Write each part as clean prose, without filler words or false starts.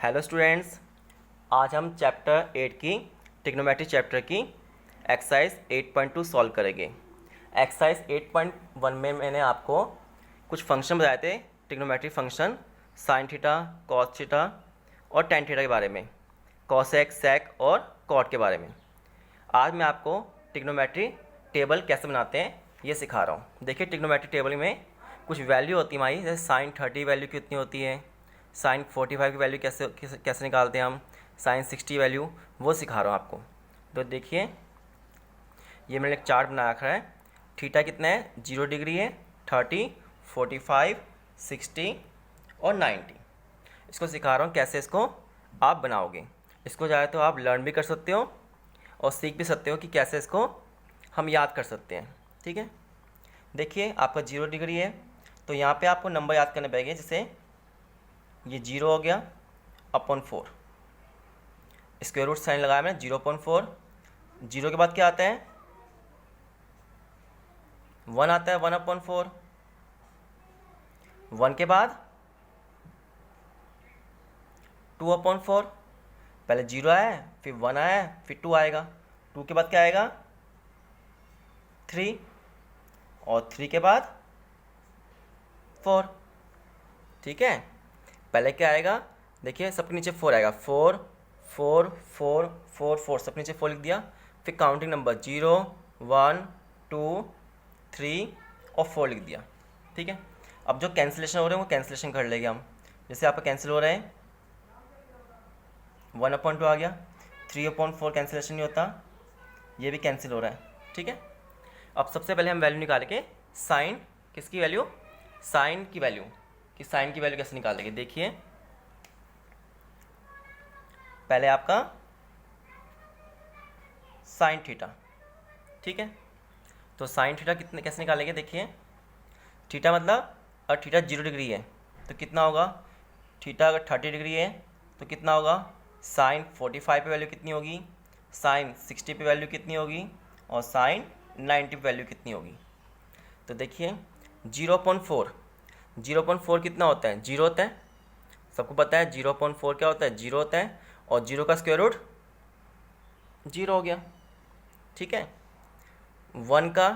Hello students, आज हम chapter 8 की ट्रिग्नोमेट्री चैप्टर की एक्सरसाइज 8.2 सॉल्व करेंगे। एक्सरसाइज 8.1 में मैंने आपको कुछ फंक्शन बताए थे, trigonometry function sine theta, cos theta और टेन थीटा के बारे में, कॉसेक, सेक और कॉट के बारे में। आज मैं आपको ट्रिग्नोमेट्री टेबल कैसे बनाते हैं ये सिखा रहा हूँ। देखिए, ट्रिग्नोमेट्री टेबल में कुछ वैल्यू होती है हमारी, जैसे साइन 30 वैल्यू कितनी होती है, साइन 45 की वैल्यू कैसे निकालते हैं हम, साइन 60 वैल्यू, वो सिखा रहा हूँ आपको। तो देखिए, ये मैंने एक चार्ट बना रखा है। थीटा कितना है, 0 डिग्री है, 30, 45, 60 और 90। इसको सिखा रहा हूँ कैसे इसको आप बनाओगे। इसको चाहे तो आप लर्न भी कर सकते हो और सीख भी सकते हो कि कैसे इसको हम याद कर सकते हैं। ठीक है, देखिए आपका 0 डिग्री है तो यहाँ पे आपको नंबर याद करने पड़ेंगे। जैसे ये 0 हो गया अपॉन 4, स्क्वायर रूट साइन लगाया मैंने 0.4। 0 के बाद क्या आता है, 1 आता है, 1/4। 1 के बाद 2/4। पहले 0 आया है, फिर 1 आया है, फिर 2 आएगा। 2 के बाद क्या आएगा, 3, और 3 के बाद 4। ठीक है, पहले क्या आएगा, देखिए सबके नीचे 4 आएगा, 4 4 4 4 4, सबके नीचे 4 लिख दिया। फिर काउंटिंग नंबर 0 1 2 3 और 4 लिख दिया। ठीक है, अब जो कैंसिलेशन हो रहे हैं वो कैंसिलेशन कर लेंगे हम। जैसे आपका कैंसिल हो रहा है, 1/2 आ गया, 3/4 कैंसिलेशन नहीं होता, ये भी कैंसिल हो रहा है। ठीक है, अब सबसे पहले हम वैल्यू निकालेंगे साइन, किसकी वैल्यू, साइन की वैल्यू, कि साइन की वैल्यू कैसे निकालेंगे। देखिए, पहले आपका साइन थीटा, ठीक है, तो साइन थीटा कितने कैसे निकालेंगे। देखिए, थीटा मतलब, और थीटा 0 डिग्री है तो कितना होगा, थीटा अगर 30 डिग्री है तो कितना होगा, साइन 45 पे वैल्यू कितनी होगी, साइन 60 पे वैल्यू कितनी होगी, और साइन 90 पे वैल्यू कितनी होगी। तो देखिए 0.4 कितना होता है, 0 होता है, सबको पता है 0.4 क्या होता है, 0 होता है, और 0 का स्क्वायर रूट 0 हो गया। ठीक है, 1 का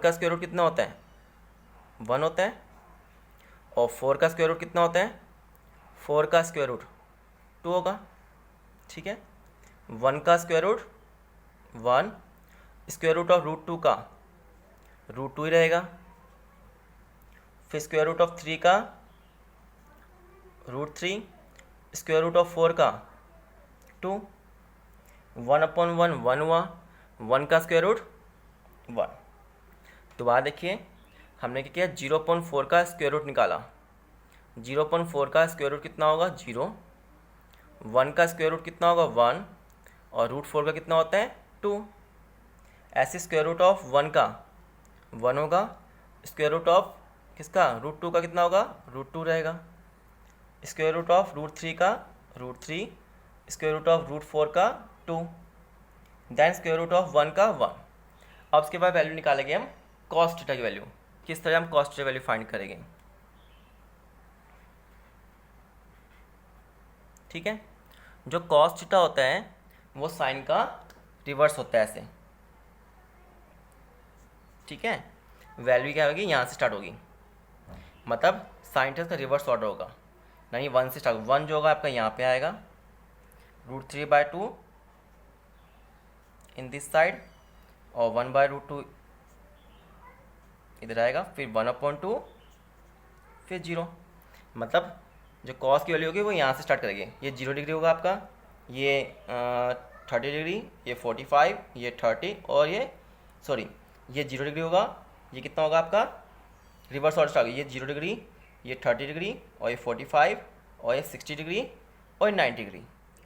स्क्वायर रूट कितना होता है, 1 होता है, और 4 का स्क्वायर रूट कितना होता है, 4 का स्क्वायर रूट 2 होगा। ठीक है, 1 का square root 1, square root of √2 का √2 ही रहेगा। फिर स्क्वायर रूट ऑफ 3 का √3, स्क्वायर रूट ऑफ 4 का 2, 1/1 1 हुआ, 1 का स्क्वायर रूट 1। दोबारा देखिए, हमने क्या किया, 0.4 का स्क्वायर रूट निकाला। 0.4 का स्क्वायर रूट कितना होगा, 0। 1 का स्क्वायर रूट कितना होगा, 1, और √4 का कितना होता है, 2। ऐसे स्क्वायर रूट ऑफ 1 का 1 होगा, स्क्वायर रूट ऑफ किसका, √2 का कितना होगा, √2 रहेगा। स्क्वायर रूट ऑफ √3 का √3, स्क्वायर रूट ऑफ √4 का 2, देन स्क्वायर रूट ऑफ 1 का 1। अब उसके बाद वैल्यू निकालेंगे हम कॉस थीटा की वैल्यू। किस तरह हम कॉस थीटा वैल्यू फाइंड करेंगे। ठीक है, जो कॉस थीटा होता है वो साइन का रिवर्स होता है, ऐसे। ठीक है, वैल्यू क्या होगी, यहाँ से स्टार्ट होगी, मतलब साइन थीटा का रिवर्स ऑर्डर होगा, नहीं 1 से स्टार्ट। 1 जो होगा आपका यहाँ पे आएगा, √3/2 इन दिस साइड, और 1/√2 इधर आएगा, फिर 1/2, फिर 0। मतलब जो कॉस की वैल्यू होगी वो यहाँ से स्टार्ट करेंगे। ये 0 डिग्री होगा आपका, ये 30 डिग्री, ये 45, ये 30, और ये 0 डिग्री होगा। ये कितना होगा आपका, रिवर्स ऑर्डर स्टार्ट, ये 0 डिग्री, ये 30 डिग्री, और ये 45, और ये 60 डिग्री, और ये 90 डिग्री।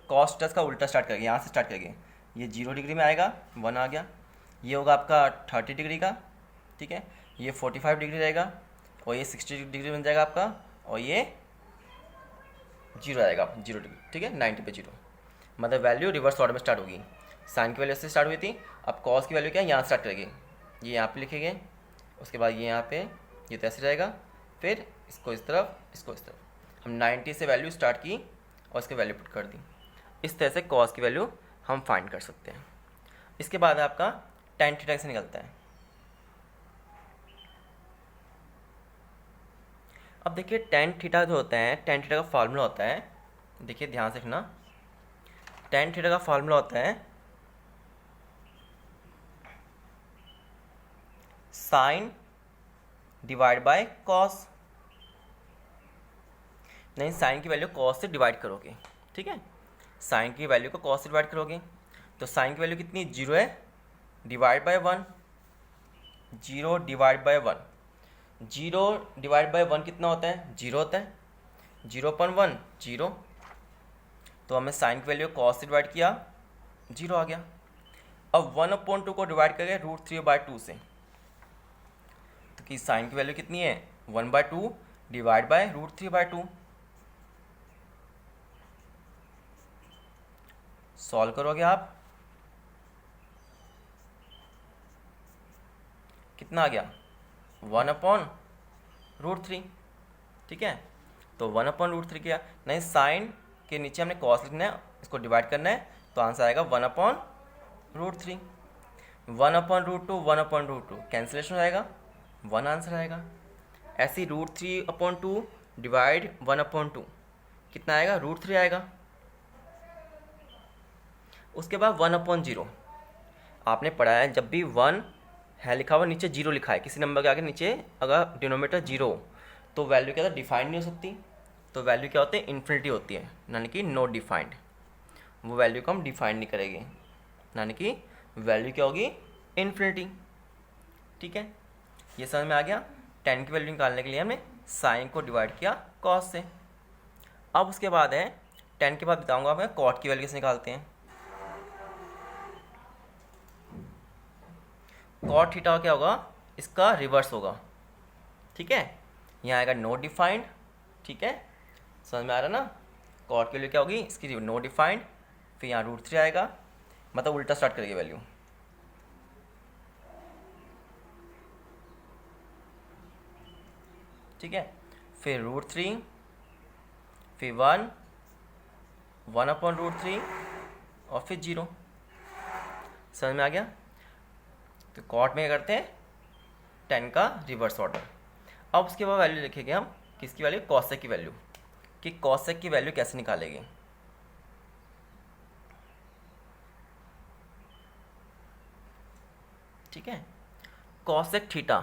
कॉस थीटा का उल्टा स्टार्ट करेंगे, यहाँ से स्टार्ट करेंगे। ये 0 डिग्री में आएगा, 1 आ गया, ये होगा आपका 30 डिग्री का। ठीक है, ये 45 डिग्री रहेगा, और ये 60 डिग्री बन जाएगा आपका, और ये 0 आएगा, 0 डिग्री। ठीक है, 90 पे 0, मतलब वैल्यू रिवर्स ऑर्डर में स्टार्ट होगी। साइन की वैल्यू से स्टार्ट हुई थी, अब कॉस की वैल्यू क्या है, यहाँ स्टार्ट करेंगे। ये यहाँ पे लिखेंगे, उसके बाद ये यहाँ पे, ये तो ऐसे रहेगा, फिर इसको इस तरफ, इसको इस तरफ। हम 90 से वैल्यू स्टार्ट की, और इसकी वैल्यू पुट कर दी। इस तरह से कॉस की वैल्यू हम फाइंड कर सकते हैं। इसके बाद आपका टेन थीटा से निकलता है। अब देखिए टेन थीटा जो होता है, टेन थीटा का फार्मूला होता है, देखिए ध्यान से रखना, टेन थीटा का फार्मूला होता है साइन डिवाइड बाय कॉस। नहीं, साइन की वैल्यू कॉस से डिवाइड करोगे, ठीक है, साइन की वैल्यू को कॉस से डिवाइड करोगे तो साइन की वैल्यू कितनी, 0 है, divide by 1, 0 divide by 1, 0 divide by 1 कितना होता है, 0 होता है, 0.1 0, तो हमने साइन की वैल्यू कॉस से डिवाइड किया, 0 आ गया। अब 1/2 को डिवाइड करेंगे √3/2 से, तो कि साइन की वैल्यू कितनी है, 1/2 डिवाइड बाय √3/2। सॉल्व करोगे आप, कितना आ गया, 1/√3, ठीक है, तो 1/√3 किया, नहीं साइन के नीचे हमने कॉस लिखना है, इसको डिवाइड करना है, तो आंसर आएगा 1/√3। 1/√2 1/√2 कैंसिलेशन हो जाएगा, 1 आंसर आएगा। ऐसे ही √3/2 डिवाइड 1/2 कितना आएगा, √3 आएगा। उसके बाद 1/0 आपने पढ़ा है, जब भी 1 है लिखा हुआ नीचे 0 लिखा है किसी नंबर के आगे नीचे, अगर डिनोमिनेटर 0 तो वैल्यू क्या होता है, डिफाइंड नहीं हो सकती, तो वैल्यू क्या होती है, इन्फिनिटी होती है, यानी कि नॉट डिफाइंड, वो वैल्यू को हम डिफाइंड नहीं करेंगे, यानी कि वैल्यू क्या होगी, इन्फिनिटी, ठीक है। ये समझ में आ गया। 10 की वैल्यू निकालने के लिए हमने साइन को डिवाइड किया कॉस से। अब उसके बाद है 10 के बाद बताऊंगा मैं कॉट की वैल्यू कैसे निकालते हैं। कॉट थीटा क्या होगा, इसका रिवर्स होगा, ठीक है, यहाँ आएगा नॉट डिफाइंड, ठीक है, समझ में आ रहा ना। कॉट की वैल्यू क्या होगी, इसकी नॉट डिफाइंड, फिर यहाँ √3 आएगा, मतलब उल्टा स्टार्ट करेगी वैल्यू, ठीक है, फिर √3, फिर 1, 1/√3 और फिर 0। समझ में आ गया। तो कॉट में क्या करते हैं, 10 का रिवर्स ऑर्डर। अब उसके बाद वैल्यू लिखेंगे हम, किसकी वैल्यू, कॉसेक की वैल्यू, कि कॉसेक की वैल्यू कैसे निकालेंगे। ठीक है, कॉसेक थीटा,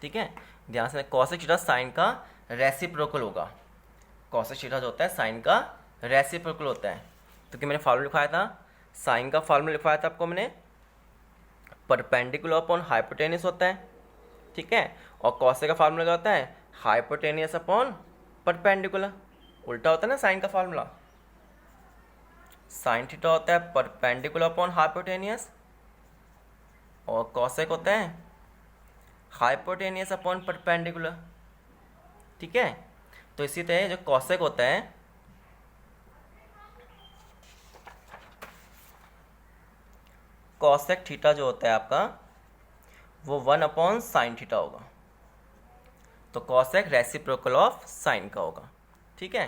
ठीक है, ध्यान से, कॉसेक थीटा साइन का रेसिप्रोकल होगा। कॉसेक थीटा जो होता है साइन का रेसिप्रोकल होता है। तो कि मैंने फार्मूला लिखवाया था, साइन का फार्मूला लिखवाया था आपको मैंने, परपेंडिकुलर अपॉन हाइपोटेनियस होता है, ठीक है, और कॉसेक का फार्मूला क्या होता है, हाइपोटेनियस अपॉन परपेंडिकुलर, उल्टा होता है ना साइन का फार्मूला। साइन थीटा होता है परपेंडिकुलर अपॉन हाइपोटेनियस और कॉसेक होता है हाइपोटेनियस अपॉन परपेंडिकुलर, ठीक है। तो इसी तरह जो कॉसेक होता है, कॉसेक थीटा जो होता है आपका वो 1/sin थीटा होगा। तो कॉसेक रेसिप्रोकल ऑफ साइन का होगा, ठीक है।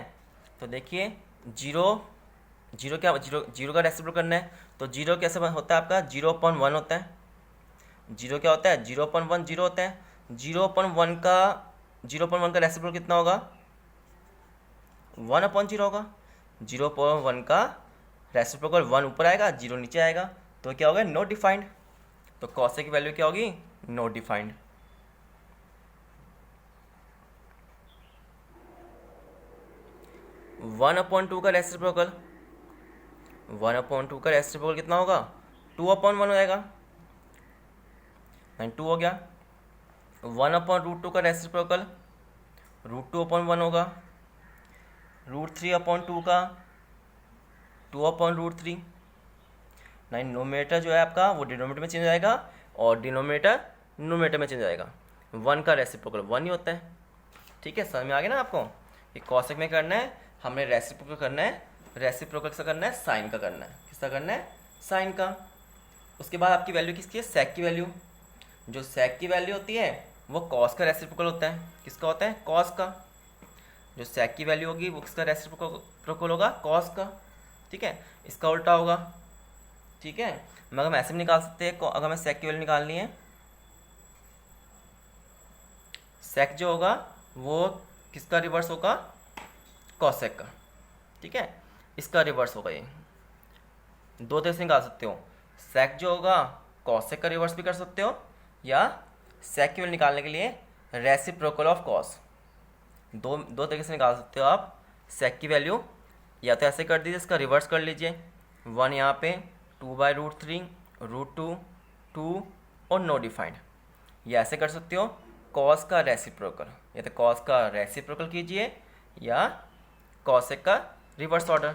तो देखिए जीरो क्या, जीरो का रेसिप्रोकल करना है, तो जीरो कैसे होता है आपका, 0/1 होता है। जीरो क्या होता है, 0/1 जीरो होता है। 0/1 का रेसिप्रोकल कितना होगा, 1/0 होगा। 0/1 का रेसिप्रोकल 1 ऊपर आएगा, 0 नीचे आएगा, तो क्या होगा, नॉट डिफाइंड। तो कॉसेक की वैल्यू क्या होगी, not defined. One upon two का रेसिप्रोकल, 1/2 का रेसिप्रोकल कितना होगा, 2/1 हो जाएगा, 2 हो गया। 1/√2 का रेसिप्रोकल √2/1 होगा। √3/2 का 2/√3। नोमीनेटर जो है आपका वो डिनोमीटर में चेंज हो जाएगा और डिनोमीनेटर नोमीनेटर में चेंज हो जाएगा। 1 का रेसिप्रोकल 1 ही होता है, ठीक है। समझ में आ गया ना आपको। ये कॉसेक में करना है, हमने रेसिप्रोकल करना है, रेसिप्रोकल से करना है, साइन का करना है। किसका करना है, साइन का। उसके बाद आपकी वैल्यू किसकी है, सेक की वैल्यू। जो सेक की वैल्यू होती है वो कॉस का रेसिप्रोकल होता है। किसका होता है, कॉस का। जो सेक की वैल्यू होगी वो किसका रेसिप्रोकल होगा, कॉस का, ठीक है, इसका उल्टा होगा, ठीक है। मगर हम ऐसे भी निकाल सकते हैं, अगर हमें सेक की वैल्यू निकालनी है, सेक जो होगा वो किसका रिवर्स होगा, कॉसेक का, ठीक है, इसका रिवर्स होगा। ये दो तरह से निकाल सकते हो, सेक जो होगा कॉसेक का रिवर्स भी कर सकते हो, या सेक की वैल्यू निकालने के लिए रेसिप्रोकल ऑफ कॉस, दो तरीके से निकाल सकते हो आप सेक की वैल्यू। या तो ऐसे कर दीजिए, इसका रिवर्स कर लीजिए, 1 यहाँ पे 2/√3 √2 2 और नो डिफाइंड, या ऐसे कर सकते हो कॉस का रेसिप्रोकल, या तो कॉस का रेसिप्रोकल कीजिए या कॉसेक का रिवर्स ऑर्डर,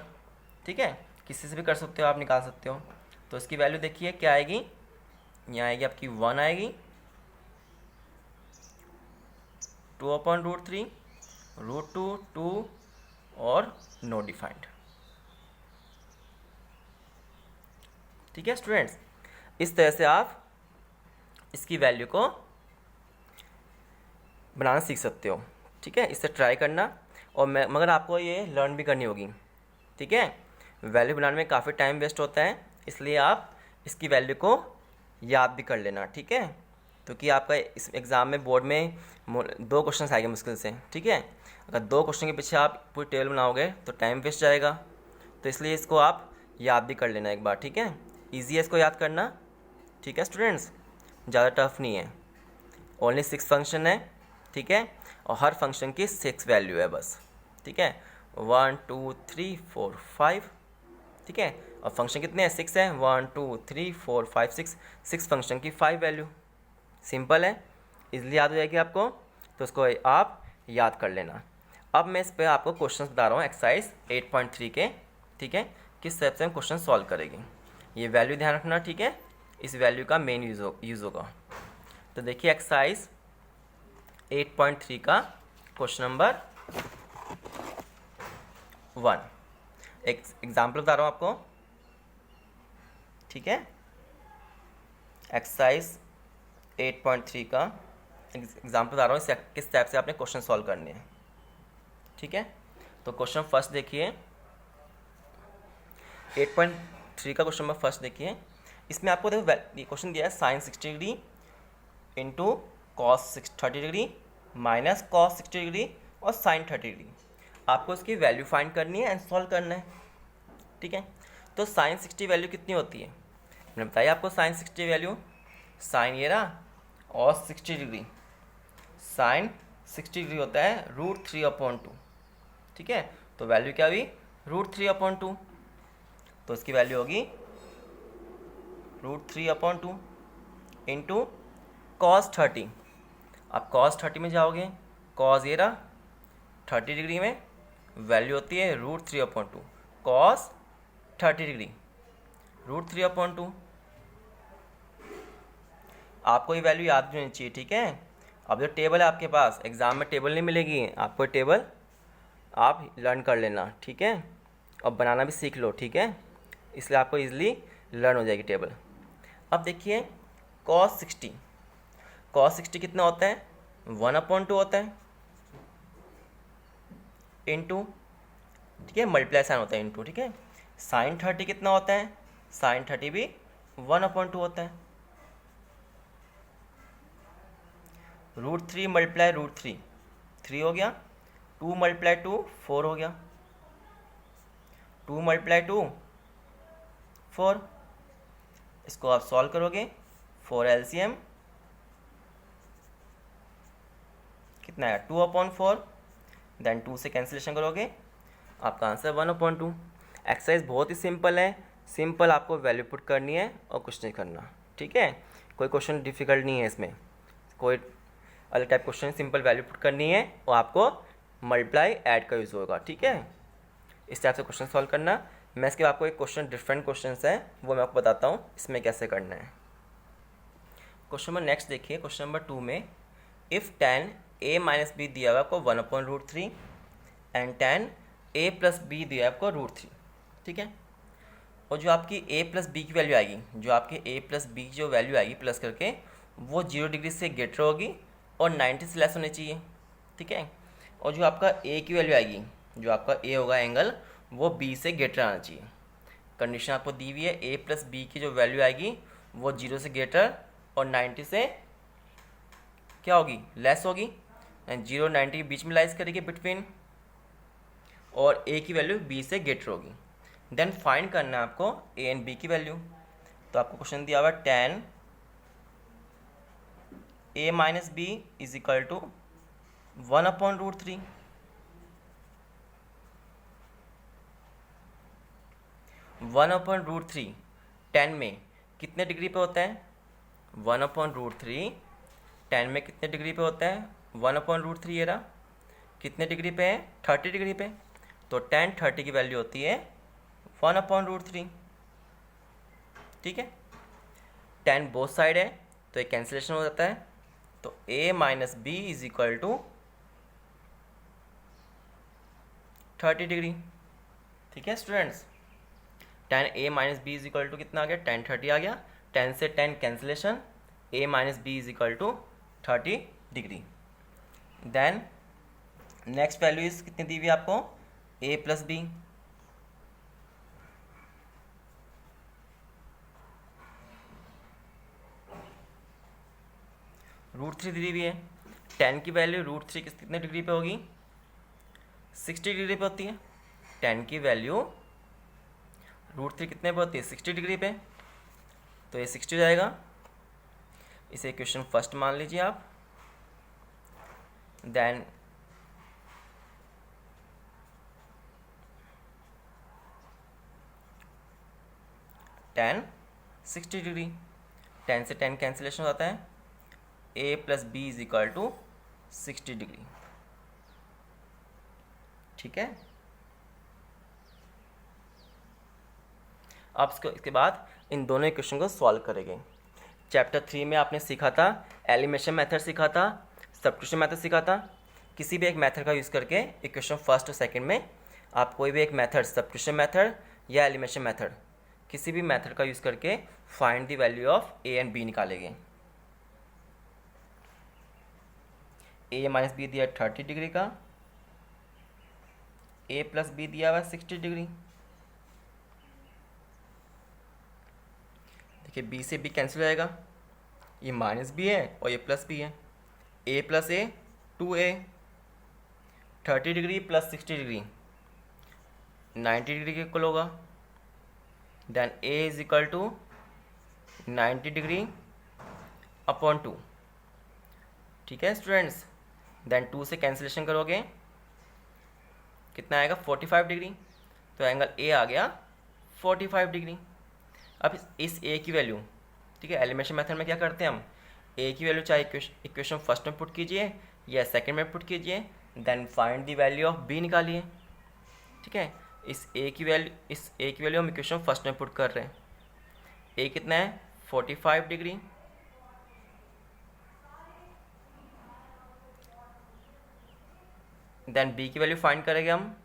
ठीक है, किसी से भी कर सकते हो आप, निकाल सकते हो। तो इसकी वैल्यू देखिए क्या आएगी, यहाँ आएगी आपकी 1 आएगी, 2/√3 √2 2 और नो डिफाइंड, ठीक है स्टूडेंट्स। इस तरह से आप इसकी वैल्यू को बनाना सीख सकते हो, ठीक है, इससे ट्राई करना। और मगर आपको ये लर्न भी करनी होगी, ठीक है, वैल्यू बनाने में काफ़ी टाइम वेस्ट होता है, इसलिए आप इसकी वैल्यू को याद भी कर लेना, ठीक है, क्योंकि आपका इस एग्ज़ाम में बोर्ड में 2 क्वेश्चन आएंगे मुश्किल से, ठीक है। अगर 2 क्वेश्चन के पीछे आप पूरी टेबल बनाओगे तो टाइम वेस्ट जाएगा, तो इसलिए इसको आप याद भी कर लेना एक बार, ठीक है, ईजी है इसको याद करना, ठीक है स्टूडेंट्स, ज़्यादा टफ नहीं है, ओनली 6 फंक्शन है, ठीक है, और हर फंक्शन की 6 वैल्यू है बस, ठीक है, 1 2 3 4 5, ठीक है, और फंक्शन कितने हैं, 6 है, 1 2 3 4 5 6 फंक्शन की 5 वैल्यू, सिंपल है, इजली याद हो जाएगी आपको, तो उसको आप याद कर लेना। अब मैं इस पर आपको क्वेश्चन बता रहा हूँ एक्सरसाइज 8.3 के, ठीक है, किस टाइप से हम क्वेश्चन सॉल्व करेंगे, ये वैल्यू ध्यान रखना, ठीक है, इस वैल्यू का मेन यूज़ होगा। तो देखिए एक्सरसाइज 8.3 का क्वेश्चन नंबर 1, एक एग्जाम्पल बता रहा हूँ आपको, ठीक है, एक्सरसाइज 8.3 का एग्जाम्पल बता रहा हूँ, किस टाइप से आपने क्वेश्चन सॉल्व करने हैं, ठीक है। तो क्वेश्चन फर्स्ट देखिए, 8.3 का क्वेश्चन नंबर फर्स्ट देखिए, इसमें आपको देखो ये क्वेश्चन दिया है sine 60 degree into cos 30 degree minus cos 60 degree और साइन 30 डिग्री, आपको इसकी वैल्यू फाइंड करनी है एंड सॉल्व करना है, ठीक है। तो साइन 60 वैल्यू कितनी होती है, मैंने बताया आपको साइन 60 वैल्यू, साइन ये रहा और 60 डिग्री, साइन 60 डिग्री होता है √3/2, ठीक है, तो वैल्यू क्या हुई √3/2, तो इसकी वैल्यू होगी √3/2 इंटू कॉस 30, अब कॉस 30 में जाओगे, कॉस ये रहा 30 डिग्री में वैल्यू होती है √3/2, कॉस 30 डिग्री √3/2, आपको ये वैल्यू याद भी होनी चाहिए, ठीक है। अब जो टेबल है आपके पास, एग्ज़ाम में टेबल नहीं मिलेगी आपको, टेबल आप लर्न कर लेना, ठीक है, और बनाना भी सीख लो, ठीक है, इसलिए आपको इजीली लर्न हो जाएगी टेबल। अब देखिए cos 60 कितना होता है, 1/2 होता है, इंटू, ठीक है, मल्टीप्लाई साइन होता है इंटू, ठीक है, साइन 30 कितना होता है, साइन 30 भी 1/2 होता है, √3 मल्टीप्लाई √3 3 हो गया, 2 मल्टीप्लाई 2 4 हो गया, 2 मल्टीप्लाई 2 4, इसको आप सॉल्व करोगे 4 LCM कितना है 2/4, देन 2 से कैंसिलेशन करोगे, आपका आंसर 1/2। एक्सरसाइज बहुत ही सिंपल है, सिंपल आपको वैल्यू पुट करनी है और कुछ नहीं करना, ठीक है, कोई क्वेश्चन डिफिकल्ट नहीं है इसमें, कोई अलग type question, simple value put करनी है और आपको मल्टीप्लाई ऐड का यूज़ होगा, ठीक है, इस टाइप से क्वेश्चन सॉल्व करना। मैं इसके आपको एक क्वेश्चन, डिफरेंट क्वेश्चन है वो मैं आपको बताता हूँ इसमें कैसे करना है। क्वेश्चन नंबर नेक्स्ट देखिए, क्वेश्चन नंबर 2 में if tan a minus B दिया हुआ आपको 1/√3 and tan a plus B दिया है आपको √3, ठीक है, और जो आपकी a प्लस बी की वैल्यू आएगी, जो आपके a प्लस बी की जो वैल्यू आएगी प्लस करके, वो 0 डिग्री से ग्रेटर होगी और 90 से लेस होनी चाहिए, ठीक है। और जो आपका ए की वैल्यू आएगी, जो आपका ए होगा एंगल, वो बी से ग्रेटर आना चाहिए। कंडीशन आपको दी हुई है, ए प्लस बी की जो वैल्यू आएगी वो 0 से ग्रेटर और 90 से क्या होगी, लेस होगी। 0 90 के बीच में लाइज करेगी बिटवीन, और ए की वैल्यू बी से ग्रेटर होगी। देन फाइंड करना है आपको ए एंड बी की वैल्यू। तो आपको क्वेश्चन दिया हुआ tan a minus b is equal to 1/√3। 1/√3 10 में कितने डिग्री पे होता है? 1/√3 10 में कितने डिग्री पे होता है? 1/√3 ये रहा, कितने डिग्री पे है? 30 डिग्री पे। तो tan 30 की वैल्यू होती है 1/√3। ठीक है, tan बोथ साइड है तो एक कैंसिलेशन हो जाता है। तो a minus b is equal to 30 degree. ठीक है students, tan a minus b is equal to कितना आ गया? tan 30 आ गया। tan से tan cancellation, a minus b is equal to 30 degree. Then next value is कितनी दी हुई आपको? a plus B. √3 दी हुई है। tan की वैल्यू √3 कितने डिग्री पे होगी? 60 डिग्री पे होती है। tan की वैल्यू √3 कितने पे होती है? 60 डिग्री पे। तो ये 60 हो जाएगा। इसे इक्वेशन फर्स्ट मान लीजिए आप। देन tan 60 डिग्री, tan से tan कैंसिलेशन हो जाता है। a plus b is equal to 60 degree. ठीक है, अब इसके बाद इन दोनों इक्वेशन को सॉल्व करेंगे। चैप्टर 3 में आपने सीखा था एलिमिनेशन मेथड, सीखा था सब्स्टिट्यूशन मेथड, सीखा था। किसी भी एक मेथड का यूज़ करके इक्वेशन फर्स्ट और सेकंड में आप कोई भी एक मेथड, सब्स्टिट्यूशन मेथड या एलिमिनेशन मेथड, किसी भी मेथड का यूज़ करके find the value of a and b निकालेंगे। ए माइनस बी दिया 30 डिग्री का, ए प्लस बी दिया हुआ 60 डिग्री। देखिए बी से बी कैंसिल हो जाएगा, ये माइनस बी है और ये प्लस बी है। A plus a 2a, 30 degree plus 60 degree 90 degree के इक्वल होगा। Then a is equal to 90 degree upon 2। ठीक है स्टूडेंट्स, देन 2 से कैंसिलेशन करोगे कितना आएगा? 45 डिग्री। तो एंगल a आ गया 45 डिग्री। अब इस a की वैल्यू, ठीक है, एलिमिनेशन मेथड में क्या करते हैं हम, a की वैल्यू चाहे इक्वेशन फर्स्ट में पुट कीजिए या सेकंड में पुट कीजिए, then find the value of b निकालिए। ठीक है, इस a की वैल्यू हम इक्वेशन फर्स्ट में पुट कर रहे हैं। a कितना है? 45 डिग्री। देन b की वैल्यू फाइंड करेंगे हम,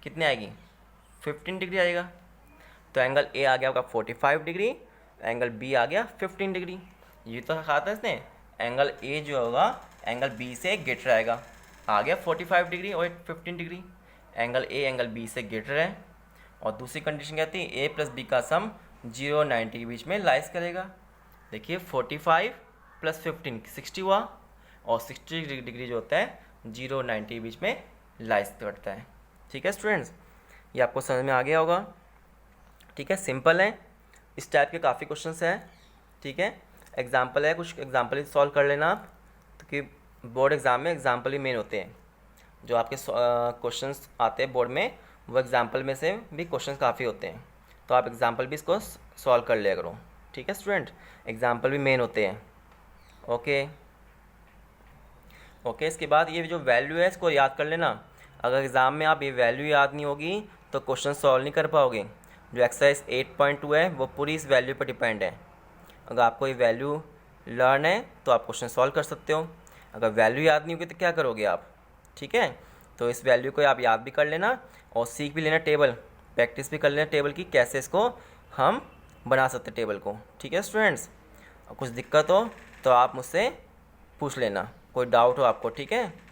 कितने आएगी? 15 डिग्री आएगा। तो एंगल a आ गया होगा 45 डिग्री, एंगल b आ गया 15 डिग्री। ये तो कहा था इसने, एंगल a जो होगा एंगल b से ग्रेटर आएगा, आ गया 45 डिग्री और 15 degree. Angle a angle b से ग्रेटर है। और दूसरी कंडीशन क्या थी? a प्लस बी का सम 0 90 के बीच में लाइज करेगा। देखिए 45 प्लस 15 60 हुआ, और 60 डिग्री जो होता है 0 90 के बीच में लाइज करता है। ठीक है स्टूडेंट्स, ये आपको समझ में आ गया होगा। ठीक है, सिंपल है, इस टाइप के काफ़ी क्वेश्चंस हैं। ठीक है, एग्जाम्पल है, कुछ एग्जाम्पल ही सॉल्व कर लेना आप, तो कि बोर्ड एग्ज़ाम में एग्जाम्पल ही मेन होते हैं। जो आपके क्वेश्चंस आते हैं बोर्ड में, वो एग्जाम्पल में से भी क्वेश्चंस काफ़ी होते हैं, तो आप एग्जाम्पल भी इसको सॉल्व कर लिया करो। ठीक है स्टूडेंट, एग्जाम्पल भी मेन होते हैं। ओके, इसके बाद ये जो वैल्यू है इसको याद कर लेना। अगर एग्ज़ाम में आप ये वैल्यू याद नहीं होगी तो क्वेश्चन सॉल्व नहीं कर पाओगे। जो एक्सरसाइज 8.2 है वो पूरी इस वैल्यू पर डिपेंड है। अगर आपको ये वैल्यू लर्न है तो आप क्वेश्चन सॉल्व कर सकते हो। अगर वैल्यू याद नहीं होगी तो क्या करोगे आप? ठीक है, तो इस वैल्यू को आप याद भी कर लेना और सीख भी लेना, टेबल प्रैक्टिस भी कर लेना टेबल की, कैसे इसको हम बना सकते टेबल को। ठीक है स्टूडेंट्स, कुछ दिक्कत हो तो आप मुझसे पूछ लेना, कोई डाउट हो आपको, ठीक है।